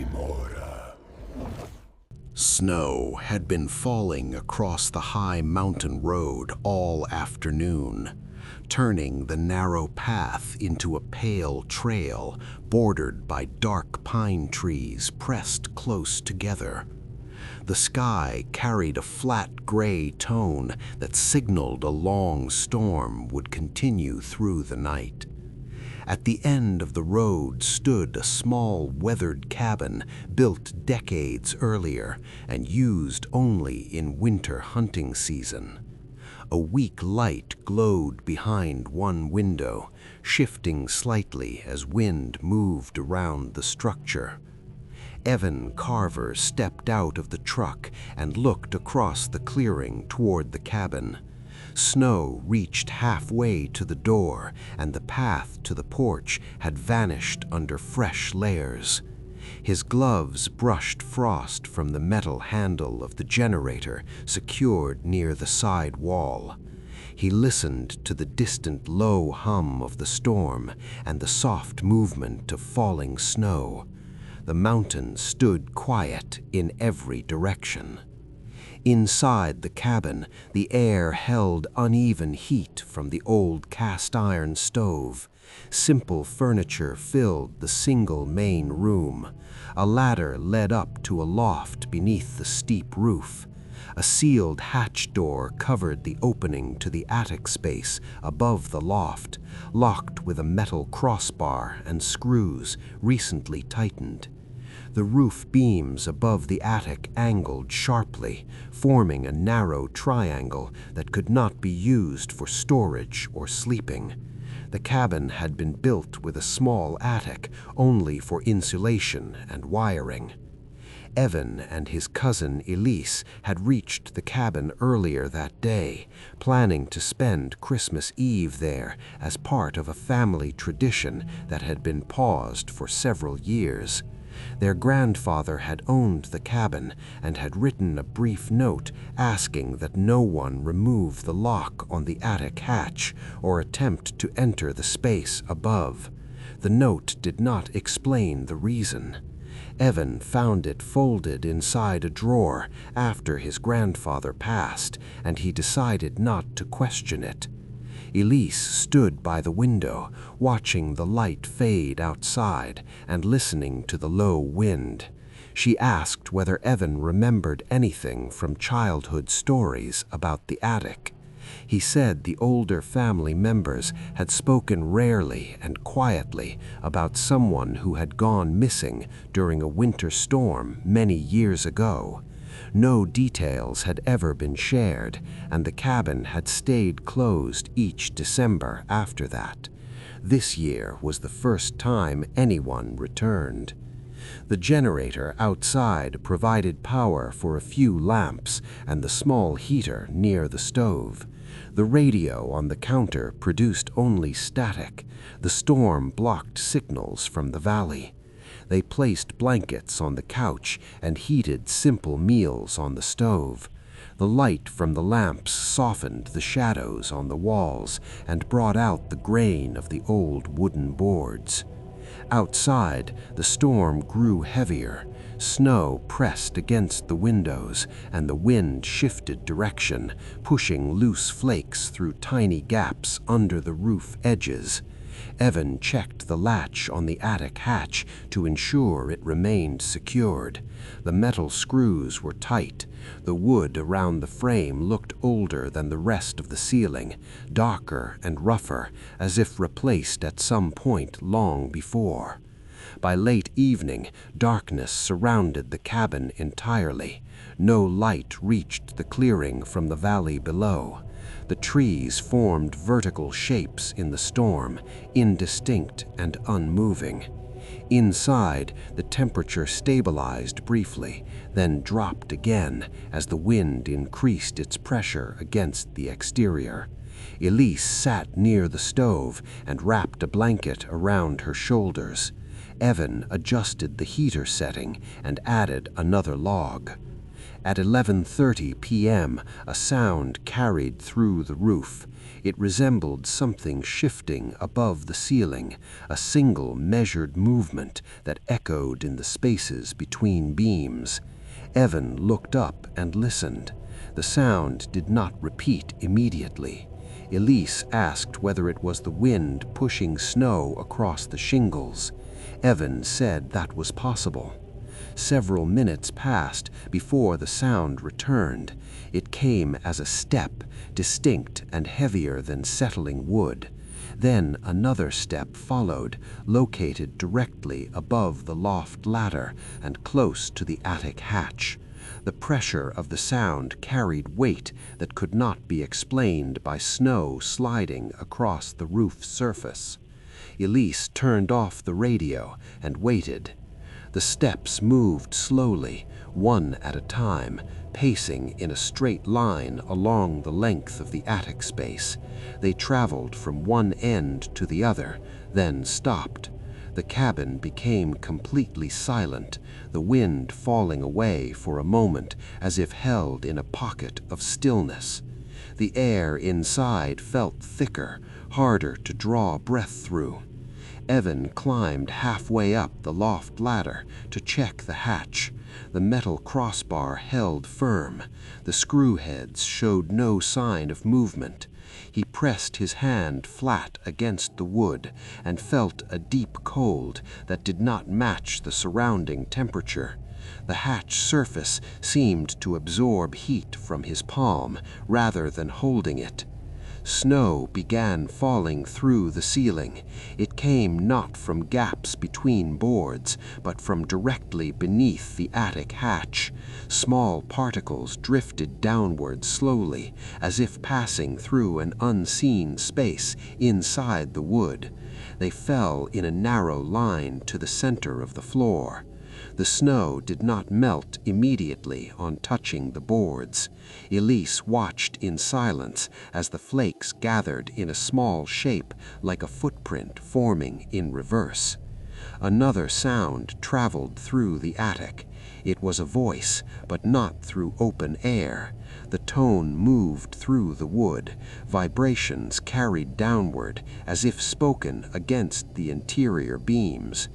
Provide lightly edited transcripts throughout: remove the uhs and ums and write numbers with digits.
Grimora. Snow had been falling across the high mountain road all afternoon, turning the narrow path into a pale trail bordered by dark pine trees pressed close together. The sky carried a flat gray tone that signaled a long storm would continue through the night. At the end of the road stood a small weathered cabin built decades earlier and used only in winter hunting season. A weak light glowed behind one window, shifting slightly as wind moved around the structure. Evan Carver stepped out of the truck and looked across the clearing toward the cabin. Snow reached halfway to the door, and the path to the porch had vanished under fresh layers. His gloves brushed frost from the metal handle of the generator secured near the side wall. He listened to the distant low hum of the storm and the soft movement of falling snow. The mountain stood quiet in every direction. Inside the cabin, the air held uneven heat from the old cast-iron stove. Simple furniture filled the single main room. A ladder led up to a loft beneath the steep roof. A sealed hatch door covered the opening to the attic space above the loft, locked with a metal crossbar and screws recently tightened. The roof beams above the attic angled sharply, forming a narrow triangle that could not be used for storage or sleeping. The cabin had been built with a small attic only for insulation and wiring. Evan and his cousin Elise had reached the cabin earlier that day, planning to spend Christmas Eve there as part of a family tradition that had been paused for several years. Their grandfather had owned the cabin and had written a brief note asking that no one remove the lock on the attic hatch or attempt to enter the space above. The note did not explain the reason. Evan found it folded inside a drawer after his grandfather passed, and he decided not to question it. Elise stood by the window, watching the light fade outside and listening to the low wind. She asked whether Evan remembered anything from childhood stories about the attic. He said the older family members had spoken rarely and quietly about someone who had gone missing during a winter storm many years ago. No details had ever been shared, and the cabin had stayed closed each December after that. This year was the first time anyone returned. The generator outside provided power for a few lamps and the small heater near the stove. The radio on the counter produced only static. The storm blocked signals from the valley. They placed blankets on the couch and heated simple meals on the stove. The light from the lamps softened the shadows on the walls and brought out the grain of the old wooden boards. Outside, the storm grew heavier. Snow pressed against the windows, and the wind shifted direction, pushing loose flakes through tiny gaps under the roof edges. Evan checked the latch on the attic hatch to ensure it remained secured. The metal screws were tight. The wood around the frame looked older than the rest of the ceiling, darker and rougher, as if replaced at some point long before. By late evening, darkness surrounded the cabin entirely. No light reached the clearing from the valley below. The trees formed vertical shapes in the storm, indistinct and unmoving. Inside, the temperature stabilized briefly, then dropped again as the wind increased its pressure against the exterior. Elise sat near the stove and wrapped a blanket around her shoulders. Evan adjusted the heater setting and added another log. At 11:30 p.m., a sound carried through the roof. It resembled something shifting above the ceiling, a single measured movement that echoed in the spaces between beams. Evan looked up and listened. The sound did not repeat immediately. Elise asked whether it was the wind pushing snow across the shingles. Evan said that was possible. Several minutes passed before the sound returned. It came as a step, distinct and heavier than settling wood. Then another step followed, located directly above the loft ladder and close to the attic hatch. The pressure of the sound carried weight that could not be explained by snow sliding across the roof surface. Elise turned off the radio and waited. The steps moved slowly, one at a time, pacing in a straight line along the length of the attic space. They traveled from one end to the other, then stopped. The cabin became completely silent, the wind falling away for a moment as if held in a pocket of stillness. The air inside felt thicker, harder to draw breath through. Evan climbed halfway up the loft ladder to check the hatch. The metal crossbar held firm. The screw heads showed no sign of movement. He pressed his hand flat against the wood and felt a deep cold that did not match the surrounding temperature. The hatch surface seemed to absorb heat from his palm rather than holding it. Snow began falling through the ceiling. It came not from gaps between boards, but from directly beneath the attic hatch. Small particles drifted downward slowly, as if passing through an unseen space inside the wood. They fell in a narrow line to the center of the floor. The snow did not melt immediately on touching the boards. Elise watched in silence as the flakes gathered in a small shape like a footprint forming in reverse. Another sound traveled through the attic. It was a voice, but not through open air. The tone moved through the wood, vibrations carried downward as if spoken against the interior beams.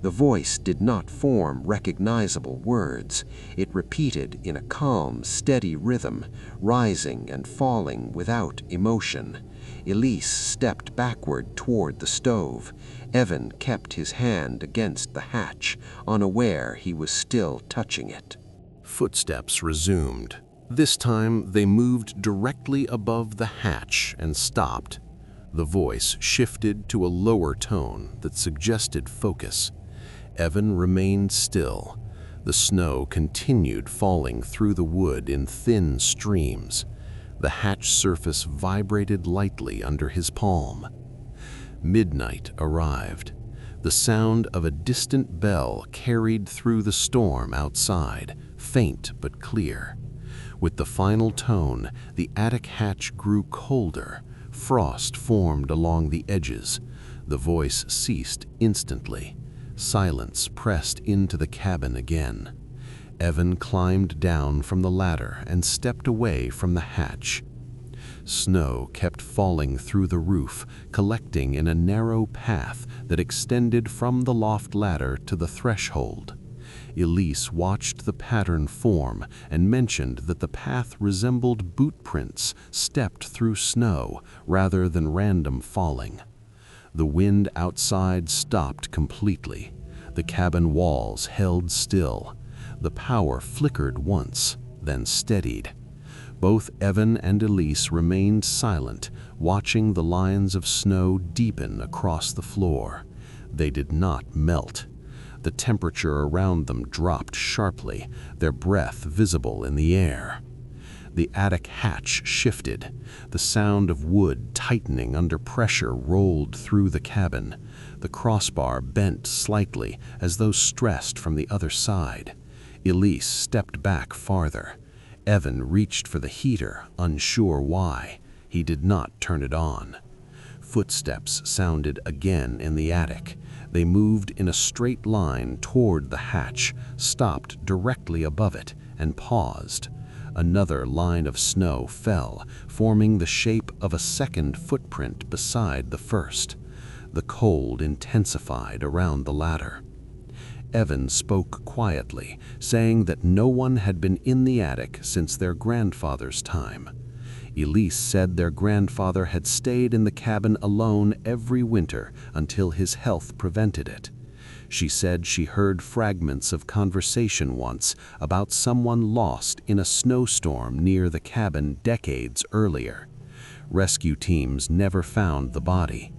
The voice did not form recognizable words. It repeated in a calm, steady rhythm, rising and falling without emotion. Elise stepped backward toward the stove. Evan kept his hand against the hatch, unaware he was still touching it. Footsteps resumed. This time they moved directly above the hatch and stopped. The voice shifted to a lower tone that suggested focus. Evan remained still. The snow continued falling through the wood in thin streams. The hatch surface vibrated lightly under his palm. Midnight arrived. The sound of a distant bell carried through the storm outside, faint but clear. With the final tone, the attic hatch grew colder. Frost formed along the edges. The voice ceased instantly. Silence pressed into the cabin again. Evan climbed down from the ladder and stepped away from the hatch. Snow kept falling through the roof, collecting in a narrow path that extended from the loft ladder to the threshold. Elise watched the pattern form and mentioned that the path resembled boot prints stepped through snow rather than random falling. The wind outside stopped completely. The cabin walls held still. The power flickered once, then steadied. Both Evan and Elise remained silent, watching the lines of snow deepen across the floor. They did not melt. The temperature around them dropped sharply, their breath visible in the air. The attic hatch shifted. The sound of wood tightening under pressure rolled through the cabin. The crossbar bent slightly as though stressed from the other side. Elise stepped back farther. Evan reached for the heater, unsure why. He did not turn it on. Footsteps sounded again in the attic. They moved in a straight line toward the hatch, stopped directly above it, and paused. Another line of snow fell, forming the shape of a second footprint beside the first. The cold intensified around the ladder. Evan spoke quietly, saying that no one had been in the attic since their grandfather's time. Elise said their grandfather had stayed in the cabin alone every winter until his health prevented it. She said she heard fragments of conversation once about someone lost in a snowstorm near the cabin decades earlier. Rescue teams never found the body.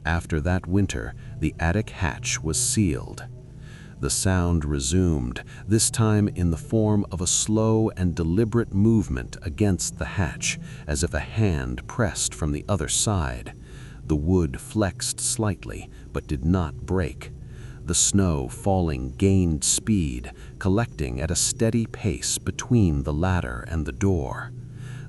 After that winter, the attic hatch was sealed. The sound resumed, this time in the form of a slow and deliberate movement against the hatch, as if a hand pressed from the other side. The wood flexed slightly, but did not break. The snow falling gained speed, collecting at a steady pace between the ladder and the door.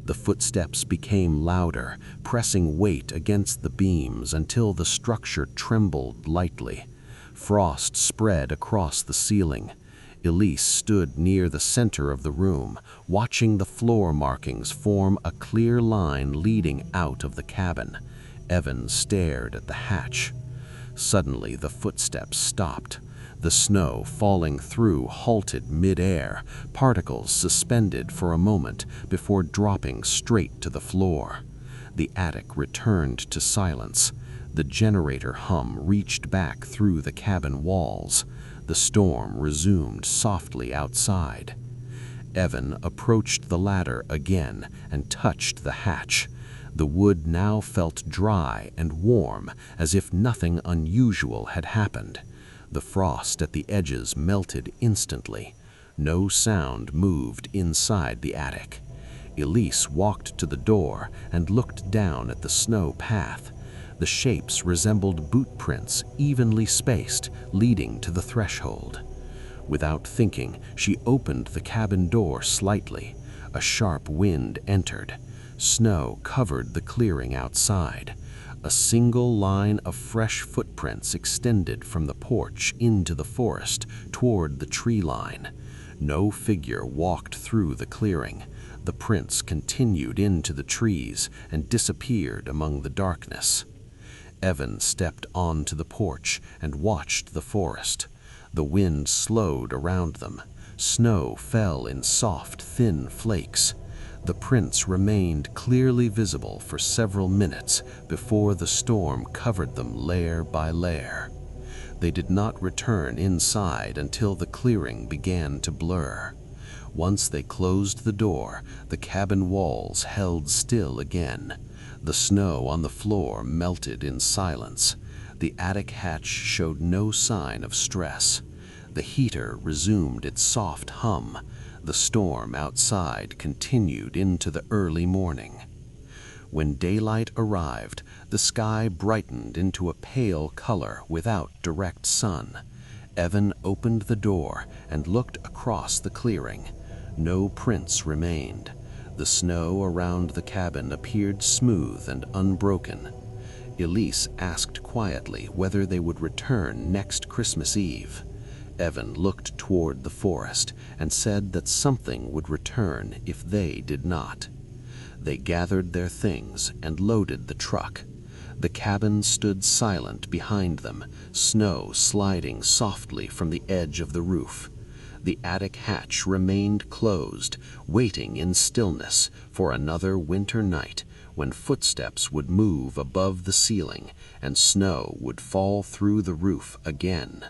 The footsteps became louder, pressing weight against the beams until the structure trembled lightly. Frost spread across the ceiling. Elise stood near the center of the room, watching the floor markings form a clear line leading out of the cabin. Evan stared at the hatch. Suddenly, the footsteps stopped. The snow falling through halted mid-air, particles suspended for a moment before dropping straight to the floor. The attic returned to silence. The generator hum reached back through the cabin walls. The storm resumed softly outside. Evan approached the ladder again and touched the hatch. The wood now felt dry and warm, as if nothing unusual had happened. The frost at the edges melted instantly. No sound moved inside the attic. Elise walked to the door and looked down at the snow path. The shapes resembled boot prints, evenly spaced, leading to the threshold. Without thinking, she opened the cabin door slightly. A sharp wind entered. Snow covered the clearing outside. A single line of fresh footprints extended from the porch into the forest toward the tree line. No figure walked through the clearing. The prints continued into the trees and disappeared among the darkness. Evan stepped onto the porch and watched the forest. The wind slowed around them. Snow fell in soft, thin flakes. The prints remained clearly visible for several minutes before the storm covered them layer by layer. They did not return inside until the clearing began to blur. Once they closed the door, the cabin walls held still again. The snow on the floor melted in silence. The attic hatch showed no sign of stress. The heater resumed its soft hum. The storm outside continued into the early morning. When daylight arrived, the sky brightened into a pale color without direct sun. Evan opened the door and looked across the clearing. No prints remained. The snow around the cabin appeared smooth and unbroken. Elise asked quietly whether they would return next Christmas Eve. Evan looked toward the forest and said that something would return if they did not. They gathered their things and loaded the truck. The cabin stood silent behind them, snow sliding softly from the edge of the roof. The attic hatch remained closed, waiting in stillness for another winter night when footsteps would move above the ceiling and snow would fall through the roof again.